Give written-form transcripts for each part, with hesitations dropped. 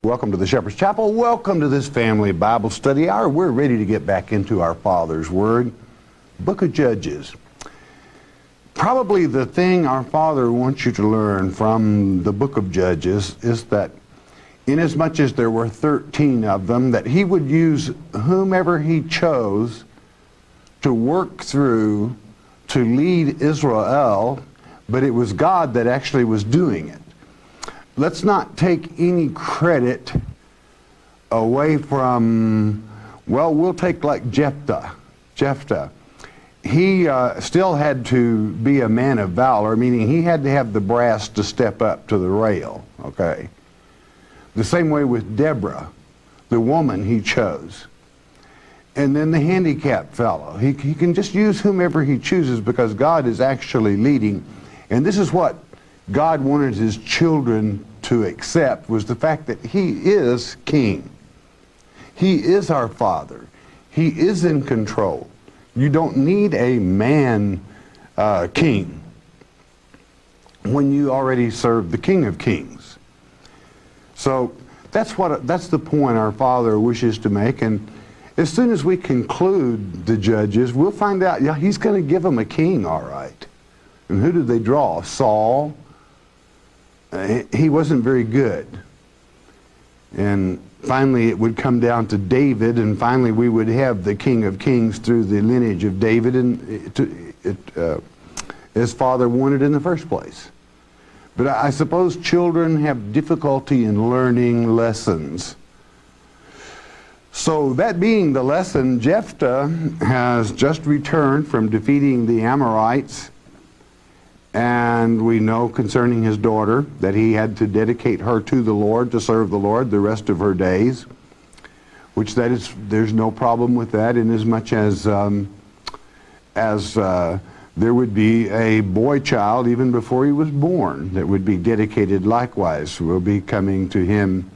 Welcome to the Shepherd's Chapel. Welcome to this family Bible study hour. We're ready to get back into our Father's Word, Book of Judges. Probably the thing our Father wants you to learn from the Book of Judges is that inasmuch as there were 13 of them, that He would use whomever He chose to work through to lead Israel, but it was God that actually was doing it. Let's not take any credit away from, well, we'll take like Jephthah. He still had to be a man of valor, meaning he had to have the brass to step up to the rail, okay? The same way with Deborah, the woman he chose. And then the handicapped fellow. He can just use whomever he chooses because God is actually leading. And this is what God wanted his children to accept, was the fact that he is king. He is our Father. He is in control. You don't need a man king when you already serve the King of Kings. So that's the point our Father wishes to make. And as soon as we conclude the Judges, we'll find out, yeah, he's going to give them a king, all right. And who did they draw? Saul. He wasn't very good. And finally it would come down to David, and finally we would have the King of Kings through the lineage of David, and his father wanted in the first place. But I suppose children have difficulty in learning lessons. So that being the lesson, Jephthah has just returned from defeating the Amorites. And we know concerning his daughter that he had to dedicate her to the Lord, to serve the Lord the rest of her days, which there's no problem with that, inasmuch as there would be a boy child even before he was born that would be dedicated likewise. We'll be coming to him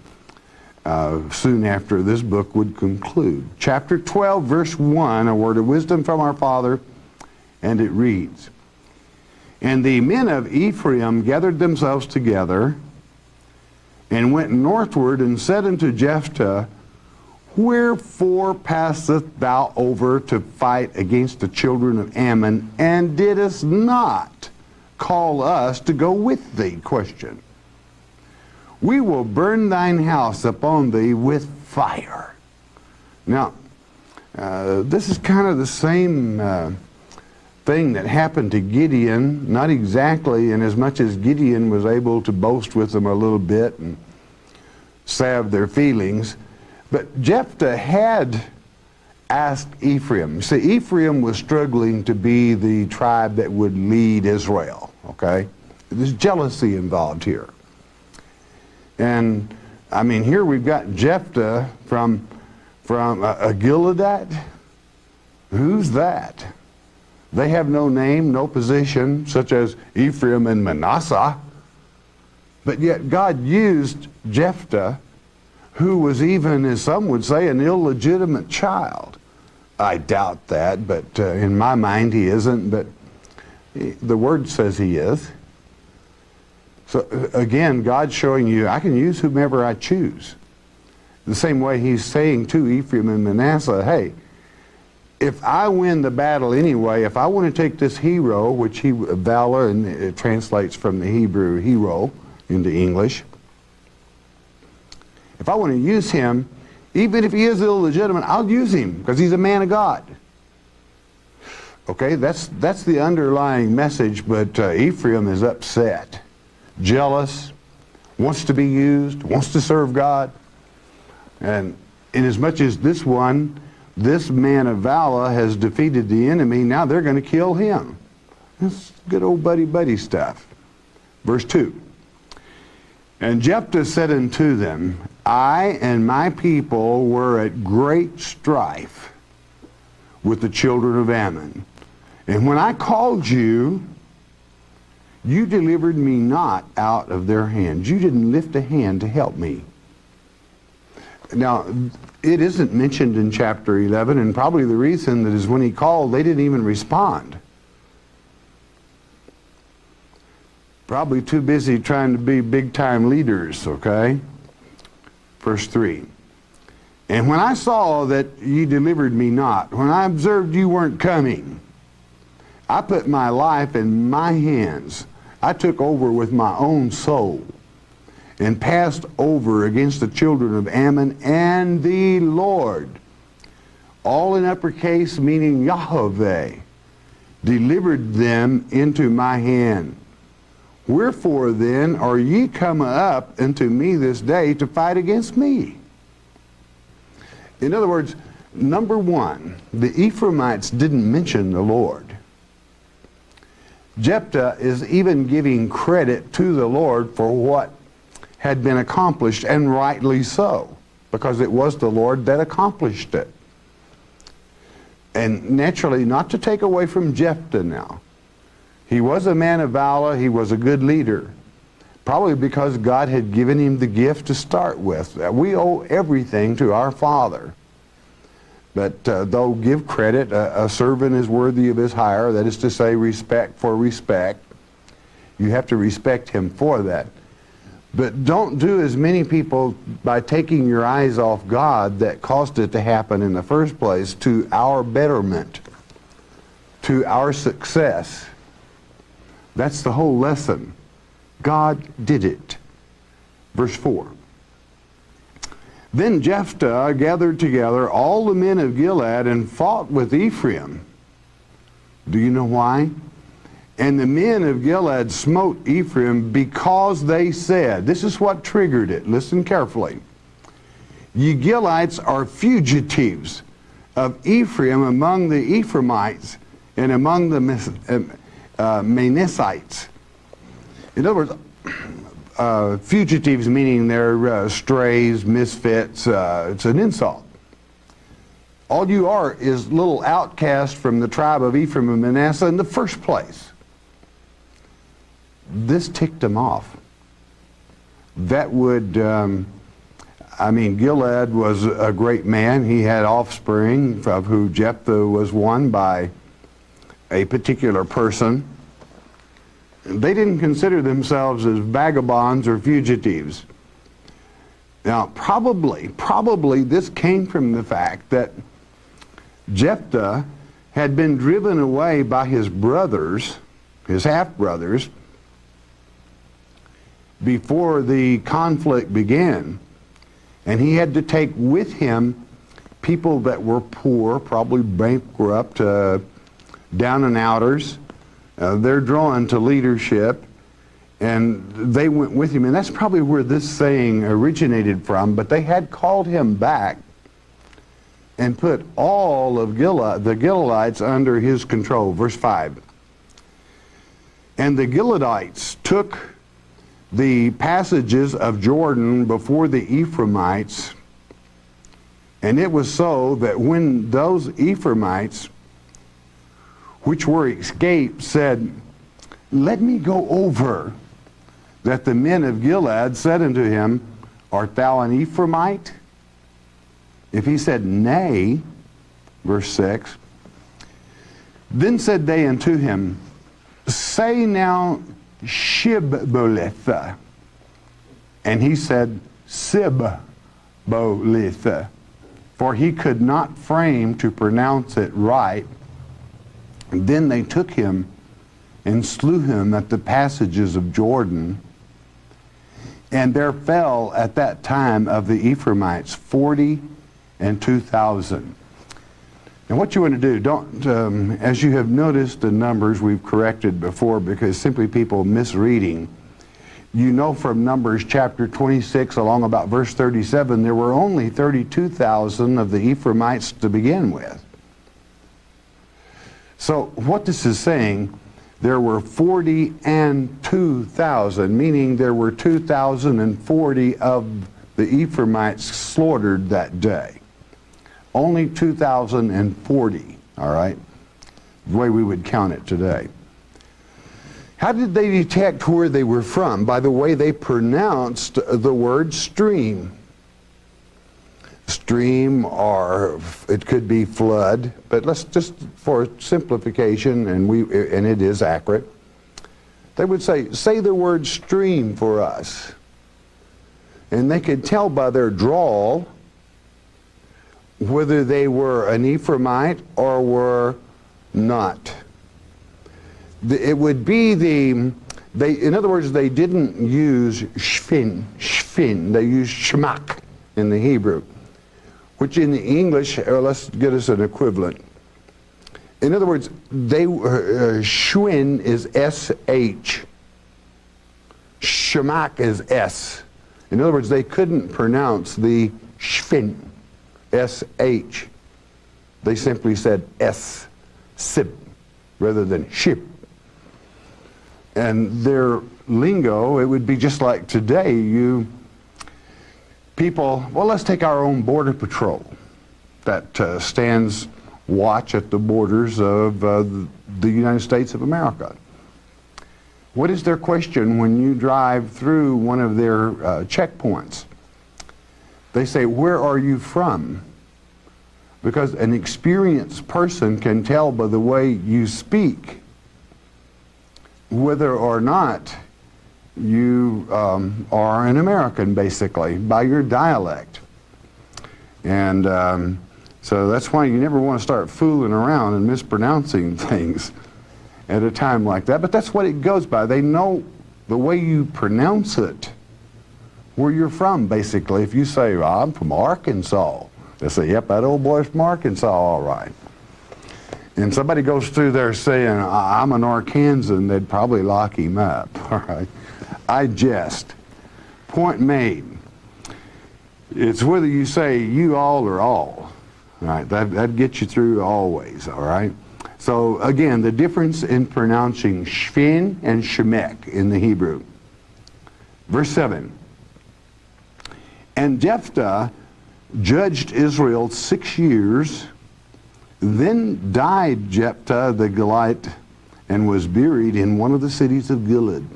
soon after this book would conclude. Chapter 12, verse 1, a word of wisdom from our Father, and it reads, "And the men of Ephraim gathered themselves together, and went northward, and said unto Jephthah, Wherefore passest thou over to fight against the children of Ammon, and didst not call us to go with thee?" Question. "We will burn thine house upon thee with fire." Now, this is kind of the same thing that happened to Gideon, not exactly in as much as Gideon was able to boast with them a little bit and salve their feelings, but Jephthah had asked Ephraim. See, Ephraim was struggling to be the tribe that would lead Israel, okay? There's jealousy involved here. And, I mean, here we've got Jephthah from a Gileadite. Who's that? They have no name, no position, such as Ephraim and Manasseh. But yet God used Jephthah, who was even, as some would say, an illegitimate child. I doubt that, but in my mind he isn't, but the Word says he is. So again, God's showing you, I can use whomever I choose. The same way he's saying to Ephraim and Manasseh, hey, if I win the battle anyway, if I want to take this hero, which valor, and it translates from the Hebrew hero into English, if I want to use him, even if he is illegitimate, I'll use him because he's a man of God. Okay, that's the underlying message, but Ephraim is upset, jealous, wants to be used, wants to serve God. And inasmuch as this man of valor has defeated the enemy, now they're going to kill him. That's good old buddy stuff. Verse 2. "And Jephthah said unto them, I and my people were at great strife with the children of Ammon. And when I called you, you delivered me not out of their hands." You didn't lift a hand to help me. Now, it isn't mentioned in chapter 11, and probably the reason that is when he called, they didn't even respond. Probably too busy trying to be big-time leaders, okay? Verse 3. And when I saw that ye delivered me not, when I observed you weren't coming, I put my life in my hands. I took over with my own soul and passed over against the children of Ammon and the Lord. All in uppercase, meaning Yahweh, delivered them into my hand. Wherefore then are ye come up unto me this day to fight against me? In other words, number one, the Ephraimites didn't mention the Lord. Jephthah is even giving credit to the Lord for what had been accomplished, and rightly so, because it was the Lord that accomplished it. And naturally, not to take away from Jephthah now. He was a man of valor, he was a good leader. Probably because God had given him the gift to start with. We owe everything to our Father. But though give credit, a servant is worthy of his hire, that is to say respect for respect. You have to respect him for that. But don't do as many people by taking your eyes off God that caused it to happen in the first place to our betterment, to our success. That's the whole lesson. God did it. Verse 4. Then Jephthah gathered together all the men of Gilead and fought with Ephraim. Do you know why? And the men of Gilead smote Ephraim because they said, this is what triggered it, listen carefully. Ye Gileadites are fugitives of Ephraim among the Ephraimites and among the Manassites. In other words, fugitives meaning they're strays, misfits, it's an insult. All you are is little outcasts from the tribe of Ephraim and Manasseh in the first place. This ticked them off. That would, Gilead was a great man. He had offspring, of who Jephthah was one by a particular person. They didn't consider themselves as vagabonds or fugitives. Now, probably this came from the fact that Jephthah had been driven away by his brothers, his half-brothers, before the conflict began. And he had to take with him people that were poor, probably bankrupt, down and outers. They're drawn to leadership, and they went with him. And that's probably where this saying originated from, but they had called him back and put all of the Gileadites under his control. Verse 5. And the Gileadites took the passages of Jordan before the Ephraimites, and it was so that when those Ephraimites which were escaped said, let me go over, that the men of Gilead said unto him, art thou an Ephraimite? If he said, nay, verse 6, then said they unto him, say now Shibboleth. And he said, Sibboleth, for he could not frame to pronounce it right. And then they took him and slew him at the passages of Jordan. And there fell at that time of the Ephraimites 42,000. And what you want to do, don't, as you have noticed the numbers we've corrected before because simply people misreading. You know from Numbers chapter 26 along about verse 37, there were only 32,000 of the Ephraimites to begin with. So what this is saying, there were 42,000, meaning there were 2,040 of the Ephraimites slaughtered that day. Only 2,040, all right, the way we would count it today. How did they detect where they were from? By the way they pronounced the word stream. Stream, or it could be flood, but let's just, for simplification, and it is accurate, they would say the word stream for us. and they could tell by their drawl whether they were an Ephraimite or were not. It would be in other words, they didn't use shfin, they used shmak in the Hebrew, which in the English, let's get us an equivalent. In other words, shwin is SH, shamak is S. In other words, they couldn't pronounce the shfin, SH. They simply said S, sib, rather than ship. And their lingo, it would be just like today, well, let's take our own border patrol that stands watch at the borders of the United States of America. What is their question when you drive through one of their checkpoints? They say, "Where are you from?" Because an experienced person can tell by the way you speak whether or not you are an American, basically, by your dialect. And so that's why you never want to start fooling around and mispronouncing things at a time like that. But that's what it goes by. They know the way you pronounce it, where you're from, basically. If you say, "Well, I'm from Arkansas," they say, "Yep, that old boy's from Arkansas, all right." And somebody goes through there saying, "I'm an Arkansan," they'd probably lock him up, all right? I jest. Point made. It's whether you say you all or all. All right, that gets you through always, all right? So again, the difference in pronouncing shfin and shemek in the Hebrew. Verse 7. And Jephthah judged Israel 6 years. Then died Jephthah the Gilite and was buried in one of the cities of Gilead.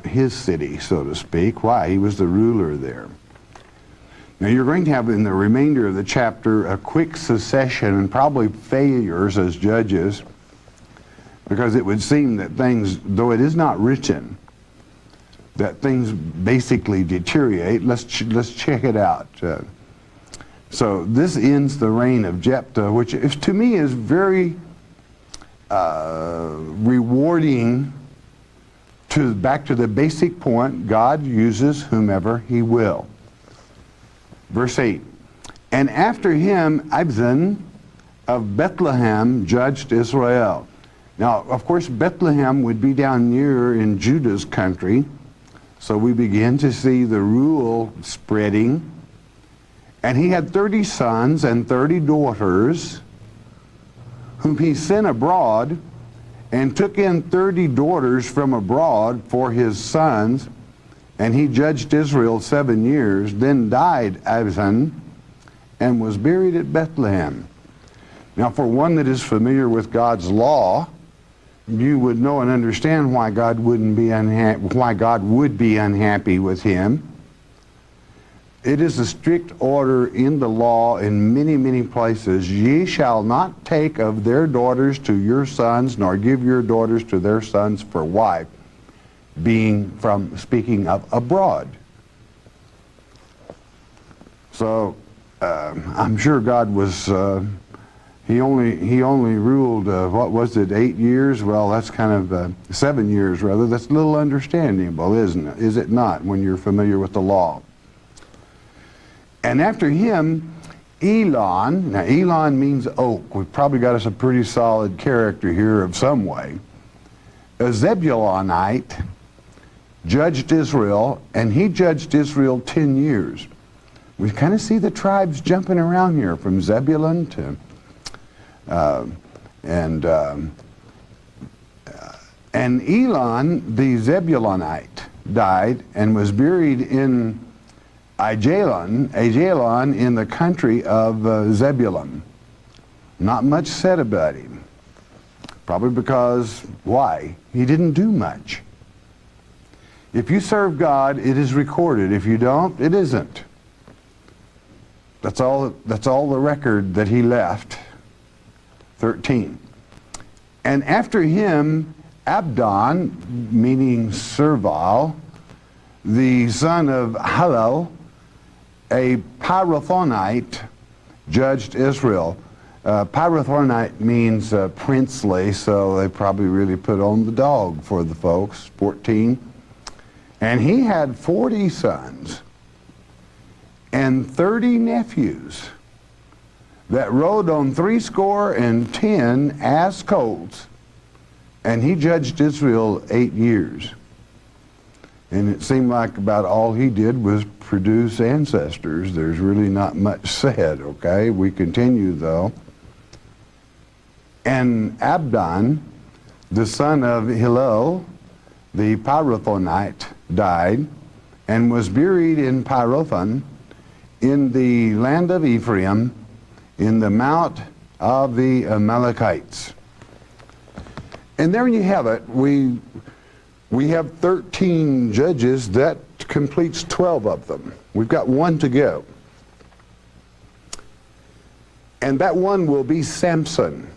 His city, so to speak. Why? He was the ruler there. Now you're going to have in the remainder of the chapter a quick succession and probably failures as judges, because it would seem that things, though it is not written, that things basically deteriorate. Let's check it out. So this ends the reign of Jephthah, which to me is very rewarding. Back to the basic point, God uses whomever he will. Verse 8, and after him Abzan of Bethlehem judged Israel. Now, of course, Bethlehem would be down near in Judah's country, so we begin to see the rule spreading. And he had 30 sons and 30 daughters, whom he sent abroad, and took in 30 daughters from abroad for his sons, and he judged Israel 7 years. Then died Abzan, and was buried at Bethlehem. Now, for one that is familiar with God's law, you would know and understand why God would be unhappy with him. It is a strict order in the law in many, many places. Ye shall not take of their daughters to your sons, nor give your daughters to their sons for wife, speaking of abroad. So I'm sure God was, he only ruled, what was it, 8 years? Well, that's kind of 7 years rather. That's a little understandable, isn't it? Is it not, when you're familiar with the law? And after him, Elon. Now, Elon means oak. We've probably got us a pretty solid character here of some way. A Zebulonite judged Israel, and he judged Israel 10 years. We kind of see the tribes jumping around here from Zebulun to and Elon the Zebulonite died and was buried in Ajalon in the country of Zebulun. Not much said about him. Probably because, why? He didn't do much. If you serve God, it is recorded. If you don't, it isn't. That's all the record that he left. 13. And after him, Abdon, meaning servile, the son of Hillel, a Pirathonite, judged Israel. Pirathonite means princely, so they probably really put on the dog for the folks, 14. And he had 40 sons and 30 nephews that rode on 70 ass colts, and he judged Israel 8 years. And it seemed like about all he did was produce ancestors. There's really not much said, okay? We continue, though. And Abdon, the son of Hillel, the Pirathonite, died and was buried in Pirathon in the land of Ephraim in the mount of the Amalekites. And there you have it. We have 13 judges. That completes 12 of them. We've got one to go. And that one will be Samson.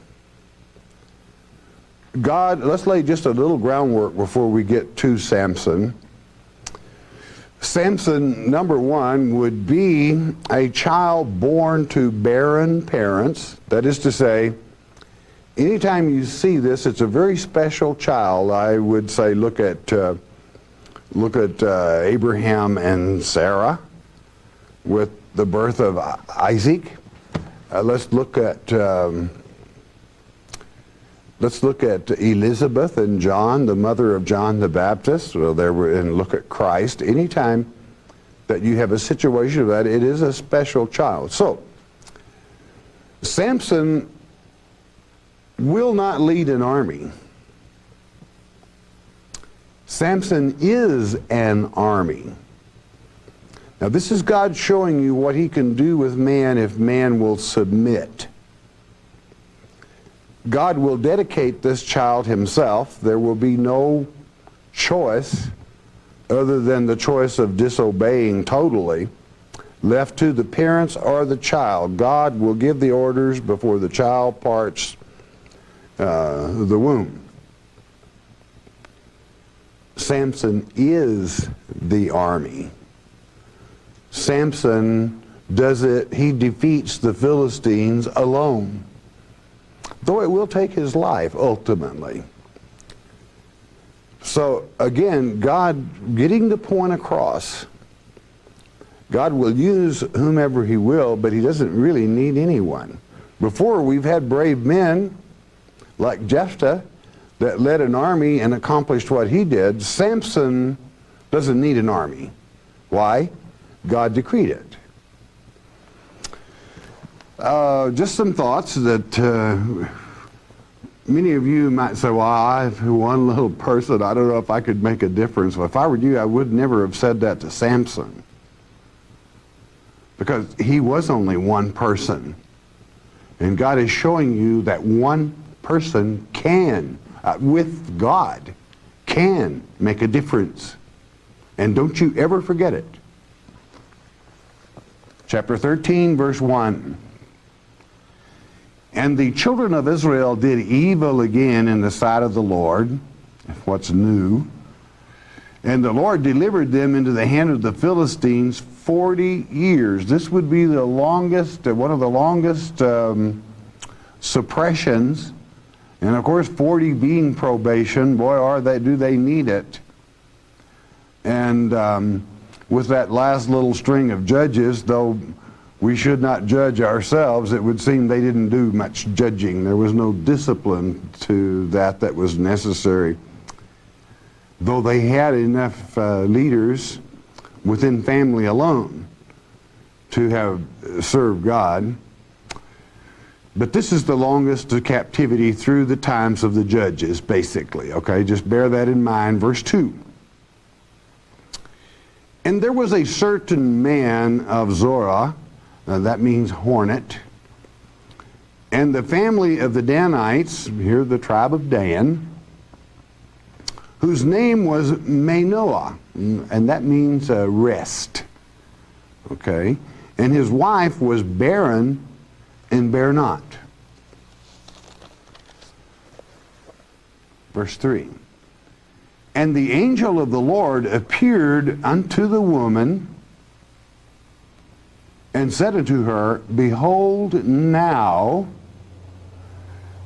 Let's lay just a little groundwork before we get to Samson. Samson, number one, would be a child born to barren parents. That is to say, anytime you see this, it's a very special child. I would say look at Abraham and Sarah with the birth of Isaac. Let's look at Elizabeth and John, the mother of John the Baptist. Well, and look at Christ. Anytime that you have a situation of that, it is a special child. So, Samson will not lead an army. Samson is an army. Now, this is God showing you what he can do with man if man will submit. God will dedicate this child himself. There will be no choice other than the choice of disobeying totally, left to the parents or the child. God will give the orders before the child parts the womb. Samson is the army. Samson does it, he defeats the Philistines alone, though it will take his life ultimately. So again, God getting the point across. God will use whomever he will, but he doesn't really need anyone. Before, we've had brave men like Jephthah that led an army and accomplished what he did. Samson doesn't need an army. Why? God decreed it. Just some thoughts that many of you might say, well, I'm one little person. I don't know if I could make a difference. Well, if I were you, I would never have said that to Samson, because he was only one person. And God is showing you that one person can, with God, can make a difference. And don't you ever forget it. Chapter 13, verse 1. And the children of Israel did evil again in the sight of the Lord, what's new. And the Lord delivered them into the hand of the Philistines 40 years. This would be the longest, one of the longest suppressions. And of course, 40 being probation, boy, do they need it. And with that last little string of judges, though we should not judge ourselves, it would seem they didn't do much judging. There was no discipline to that was necessary. Though they had enough leaders within family alone to have served God. But this is the longest captivity through the times of the judges, basically. Okay, just bear that in mind. Verse 2. And there was a certain man of Zorah, that means hornet, and the family of the Danites, here the tribe of Dan, whose name was Manoah, and that means rest. Okay, and his wife was barren and bare not. Verse 3. And the angel of the Lord appeared unto the woman and said unto her, Behold, now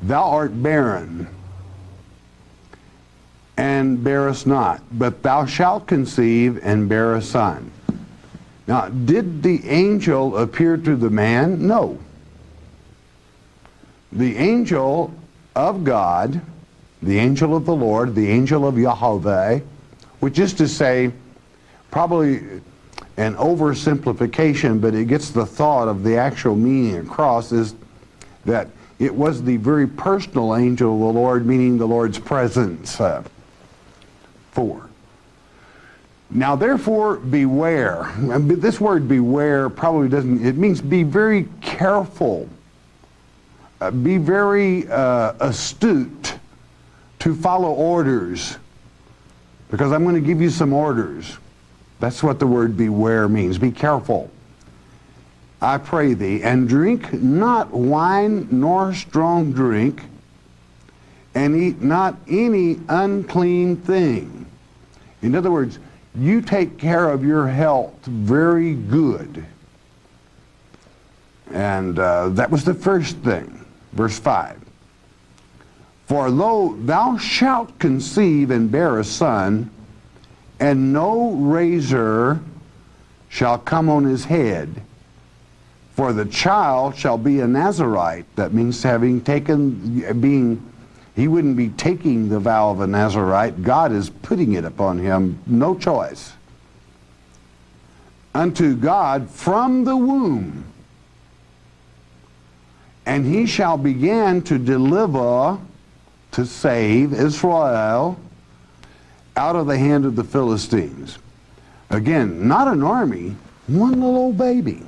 thou art barren, and bearest not, but thou shalt conceive and bear a son. Now, did the angel appear to the man? No. The angel of God, the angel of the Lord, the angel of Yahweh, which is to say, probably an oversimplification, but it gets the thought of the actual meaning across, is that it was the very personal angel of the Lord, meaning the Lord's presence. Now, therefore, beware. This word beware probably doesn't, it means be very careful. Be very astute to follow orders, because I'm going to give you some orders. That's what the word beware means. Be careful. I pray thee, and drink not wine nor strong drink, and eat not any unclean thing. In other words, you take care of your health very good. And that was the first thing. Verse 5. For though thou shalt conceive and bear a son, and no razor shall come on his head, for the child shall be a Nazarite. That means having taken, he wouldn't be taking the vow of a Nazarite. God is putting it upon him, no choice. Unto God from the womb. And he shall begin to deliver, to save Israel out of the hand of the Philistines. Again, not an army, one little old baby.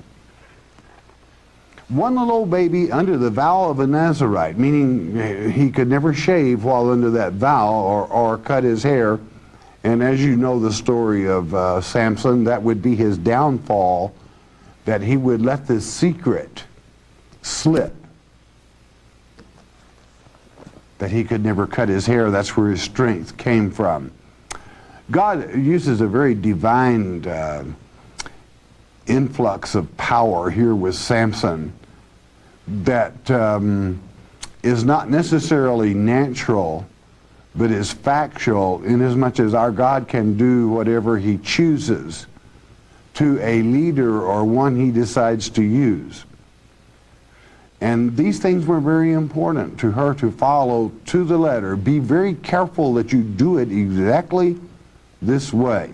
One little old baby under the vow of a Nazarite, meaning he could never shave while under that vow or cut his hair. And as you know the story of Samson, that would be his downfall, that he would let this secret slip, that he could never cut his hair. That's where his strength came from. God uses a very divine influx of power here with Samson that is not necessarily natural, but is factual, inasmuch as our God can do whatever he chooses to a leader or one he decides to use. And these things were very important to her to follow to the letter. Be very careful that you do it exactly this way.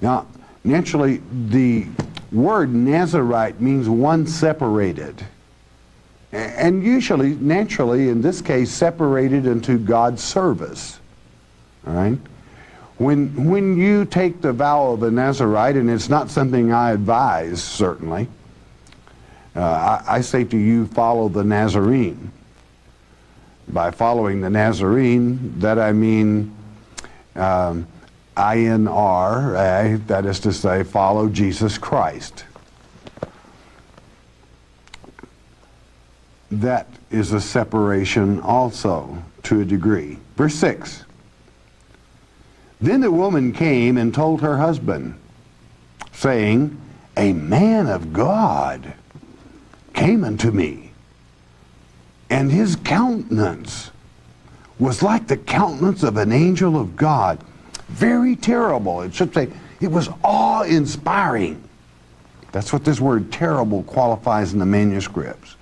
Now, naturally, the word Nazarite means one separated. And usually, naturally, in this case, separated into God's service. All right? When you take the vow of a Nazarite, and it's not something I advise, certainly, I say to you, follow the Nazarene. By following the Nazarene, that I mean INR, that is to say, follow Jesus Christ. That is a separation also, to a degree. Verse 6. Then the woman came and told her husband, saying, A man of God came unto me, and his countenance was like the countenance of an angel of God. Very terrible. It should say it was awe-inspiring. That's what this word terrible qualifies in the manuscripts.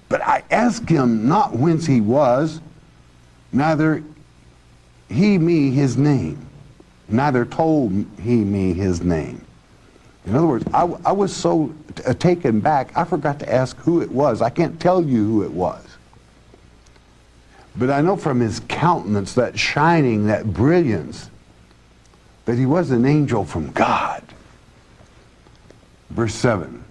But I asked him not whence he was, neither he me his name, neither told he me his name. In other words, I was so taken back, I forgot to ask who it was. I can't tell you who it was. But I know from his countenance, that shining, that brilliance, that he was an angel from God. Verse 7.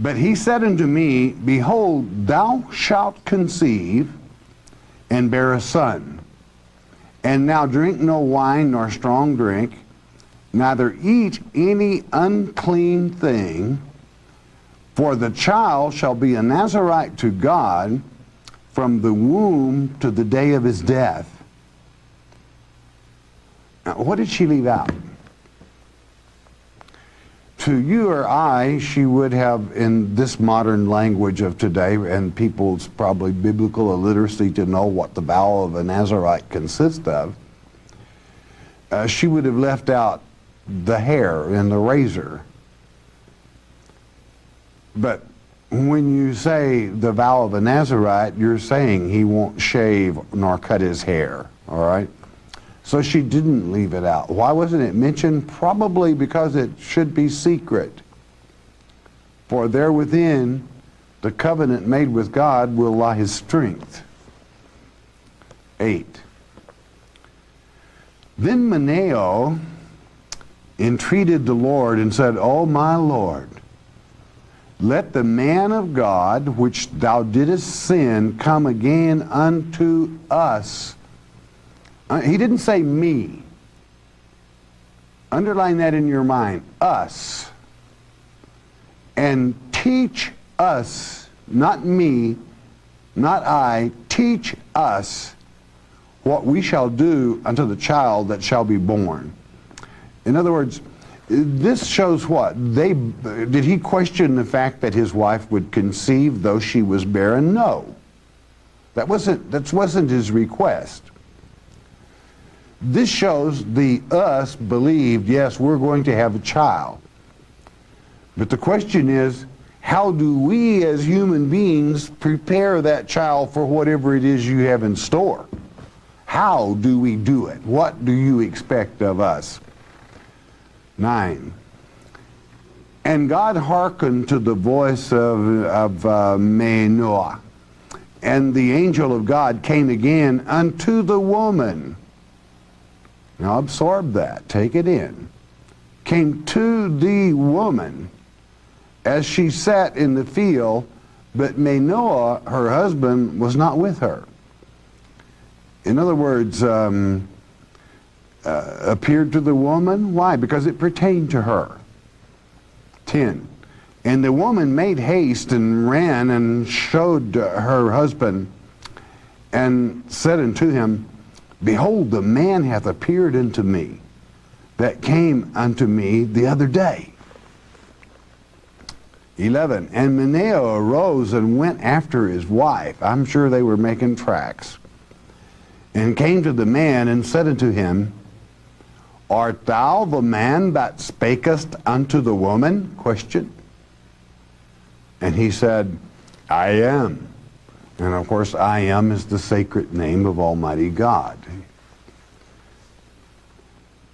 But he said unto me, Behold, thou shalt conceive and bear a son. And now drink no wine nor strong drink, neither eat any unclean thing, for the child shall be a Nazarite to God from the womb to the day of his death. Now, what did she leave out? To you or I, she would have, in this modern language of today, and people's probably biblical illiteracy to know what the vow of a Nazarite consists of, she would have left out the hair and the razor. But when you say the vow of a Nazarite, you're saying he won't shave nor cut his hair, all right? So she didn't leave it out. Why wasn't it mentioned? Probably because it should be secret. For there within the covenant made with God will lie his strength. 8. Then Manoah entreated the Lord and said, O my Lord, let the man of God which thou didst send come again unto us. He didn't say me. Underline that in your mind. Us. And teach us, not me, not I, teach us what we shall do unto the child that shall be born. In other words, this shows what? Did he question the fact that his wife would conceive though she was barren? No. That wasn't his request. This shows the us believed, yes, we're going to have a child. But the question is, how do we as human beings prepare that child for whatever it is you have in store? How do we do it? What do you expect of us? 9. And God hearkened to the voice of Manoah, and the angel of God came again unto the woman. Now absorb that, take it in. Came to the woman as she sat in the field, but Manoah, her husband, was not with her. In other words, appeared to the woman. Why? Because it pertained to her. 10. And the woman made haste and ran and showed her husband and said unto him, Behold, the man hath appeared unto me that came unto me the other day. 11. And Manoah arose and went after his wife. I'm sure they were making tracks. And came to the man and said unto him, Art thou the man that spakest unto the woman? Question. And he said, I am. And of course, I am is the sacred name of Almighty God.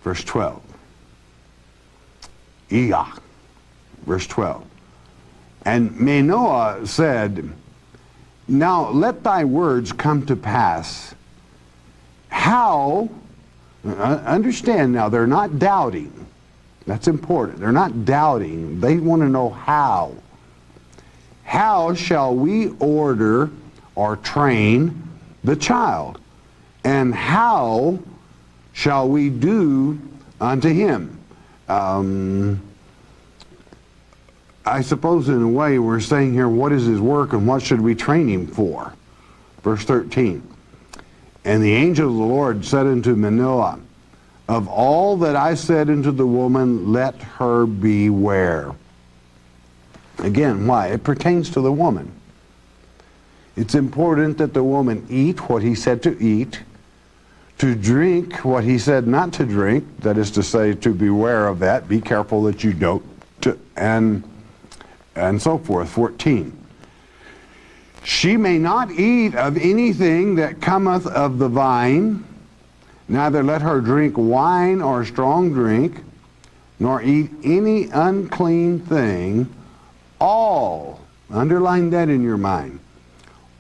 Verse 12. Iyah. Verse 12. And Manoah said, Now let thy words come to pass. How, understand now, they're not doubting. That's important. They're not doubting. They want to know how. How shall we order or train the child? And how shall we do unto him? I suppose in a way we're saying here, what is his work and what should we train him for? Verse 13. And the angel of the Lord said unto Manoah, Of all that I said unto the woman, let her beware. Again, why? It pertains to the woman. It's important that the woman eat what he said to eat, to drink what he said not to drink, that is to say, to beware of that, be careful that you don't, and so forth. 14. She may not eat of anything that cometh of the vine, neither let her drink wine or strong drink, nor eat any unclean thing. All, underline that in your mind,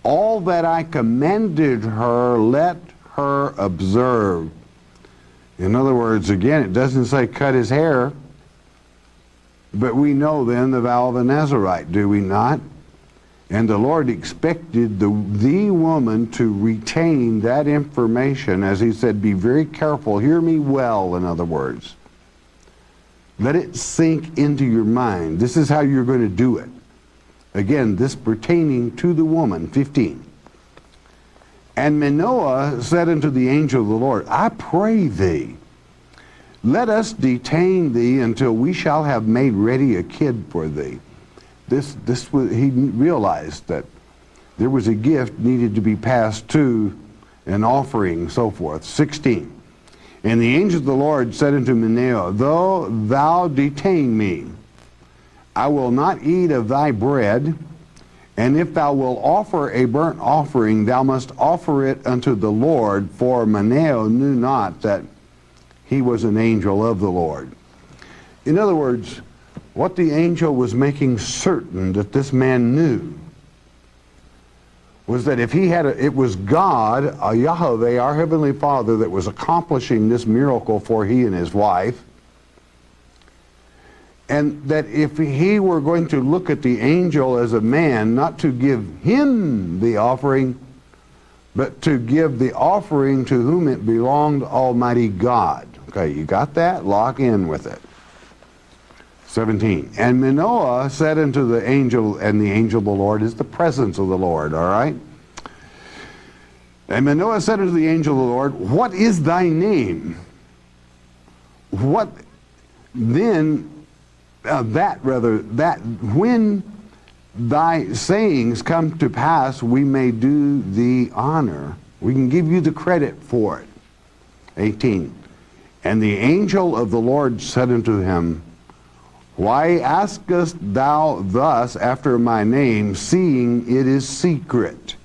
all that I commanded her, let her observe. In other words, again, it doesn't say cut his hair, but we know then the vow of a Nazarite, do we not? And the Lord expected the woman to retain that information, as he said, be very careful, hear me well, in other words. Let it sink into your mind. This is how you're going to do it. Again, this pertaining to the woman. 15. And Manoah said unto the angel of the Lord, I pray thee, let us detain thee until we shall have made ready a kid for thee. He realized that there was a gift needed to be passed to, an offering, so forth. 16. And the angel of the Lord said unto Manoah, though thou detain me, I will not eat of thy bread, and if thou wilt offer a burnt offering, thou must offer it unto the Lord, for Manoah knew not that he was an angel of the Lord. In other words, what the angel was making certain that this man knew was that if he had it was God, Yahweh, our Heavenly Father, that was accomplishing this miracle for he and his wife, and that if he were going to look at the angel as a man, not to give him the offering, but to give the offering to whom it belonged, Almighty God. Okay, you got that? Lock in with it. 17. And Manoah said unto the angel, and the angel of the Lord is the presence of the Lord, all right? And Manoah said unto the angel of the Lord, what is thy name? What then, that when thy sayings come to pass, we may do thee honor. We can give you the credit for it. 18. And the angel of the Lord said unto him, why askest thou thus after my name, seeing it is secret?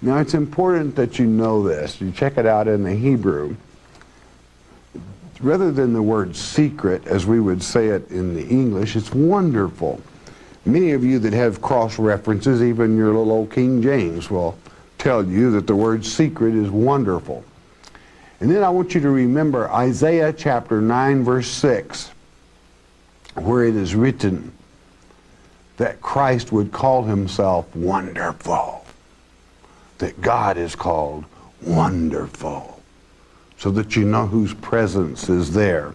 Now it's important that you know this. You check it out in the Hebrew. Rather than the word secret, as we would say it in the English, it's wonderful. Many of you that have cross references, even your little old King James, will tell you that the word secret is wonderful. And then I want you to remember Isaiah chapter 9 verse 6, where it is written that Christ would call himself wonderful, that God is called wonderful, so that you know whose presence is there.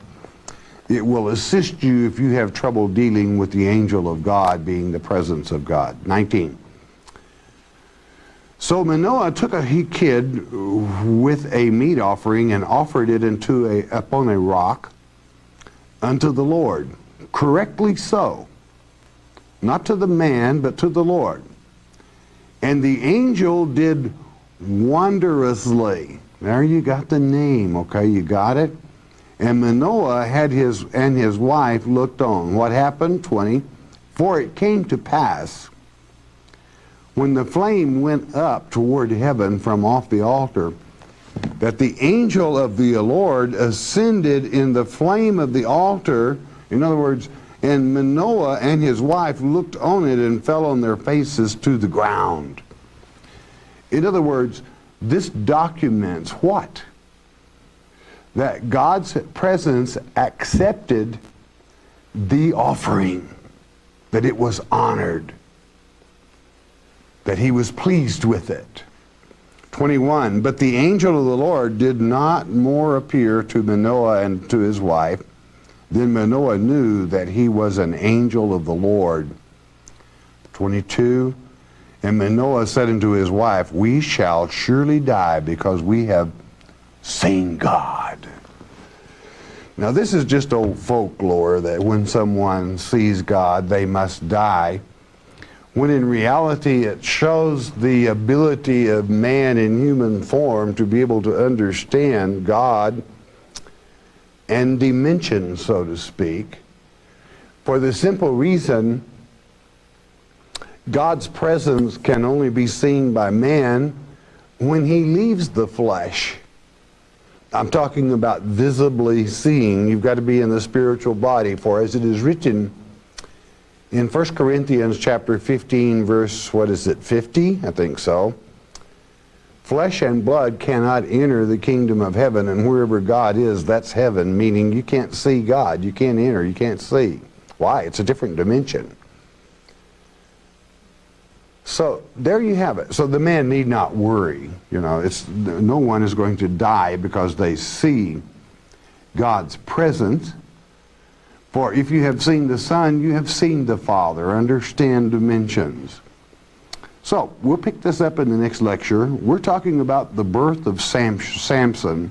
It will assist you if you have trouble dealing with the angel of God being the presence of God. 19. So Manoah took a kid with a meat offering and offered it upon a rock unto the Lord. Correctly so. Not to the man, but to the Lord. And the angel did wondrously. There you got the name, okay? You got it? And Manoah and his wife looked on. What happened? 20. For it came to pass, when the flame went up toward heaven from off the altar, that the angel of the Lord ascended in the flame of the altar. In other words, and Manoah and his wife looked on it and fell on their faces to the ground. In other words, this documents what? That God's presence accepted the offering, that it was honored, that he was pleased with it. 21, but the angel of the Lord did not more appear to Manoah and to his wife. Then Manoah knew that he was an angel of the Lord. 22, and Manoah said unto his wife, we shall surely die because we have seen God. Now this is just old folklore that when someone sees God, they must die. When in reality it shows the ability of man in human form to be able to understand God and dimension, so to speak, for the simple reason God's presence can only be seen by man when he leaves the flesh. I'm talking about visibly seeing. You've got to be in the spiritual body, for as it is written in 1 Corinthians chapter 15, verse, 50? I think so. Flesh and blood cannot enter the kingdom of heaven, and wherever God is, that's heaven, meaning you can't see God. You can't enter, you can't see. Why? It's a different dimension. So there you have it. So the man need not worry. You know, no one is going to die because they see God's presence. For if you have seen the Son, you have seen the Father. Understand dimensions. So, we'll pick this up in the next lecture. We're talking about the birth of Samson.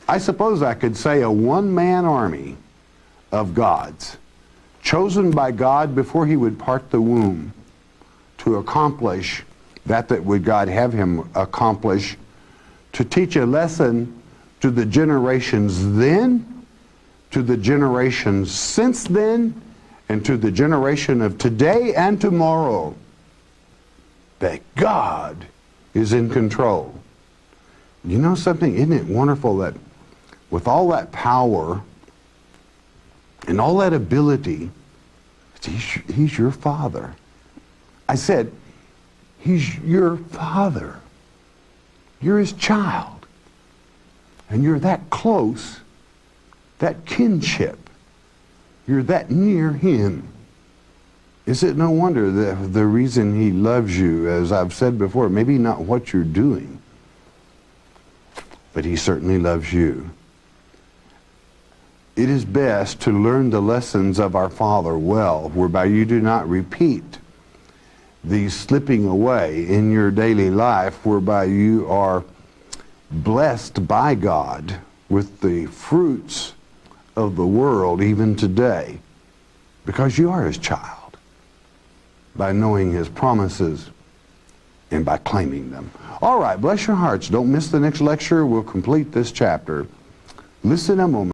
I suppose I could say a one-man army of gods, chosen by God before he would part the womb to accomplish that would God have him accomplish, to teach a lesson to the generations then, to the generations since then, and to the generation of today and tomorrow, that God is in control. You know something? Isn't it wonderful that with all that power and all that ability, he's your Father. I said, he's your Father. You're his child. And you're that close, that kinship. You're that near him. Is it no wonder that the reason he loves you, as I've said before, maybe not what you're doing, but he certainly loves you. It is best to learn the lessons of our Father well, whereby you do not repeat these slipping away in your daily life, whereby you are blessed by God with the fruits of the world even today, because you are his child, by knowing his promises and by claiming them. All right, bless your hearts. Don't miss the next lecture. We'll complete this chapter. Listen a moment.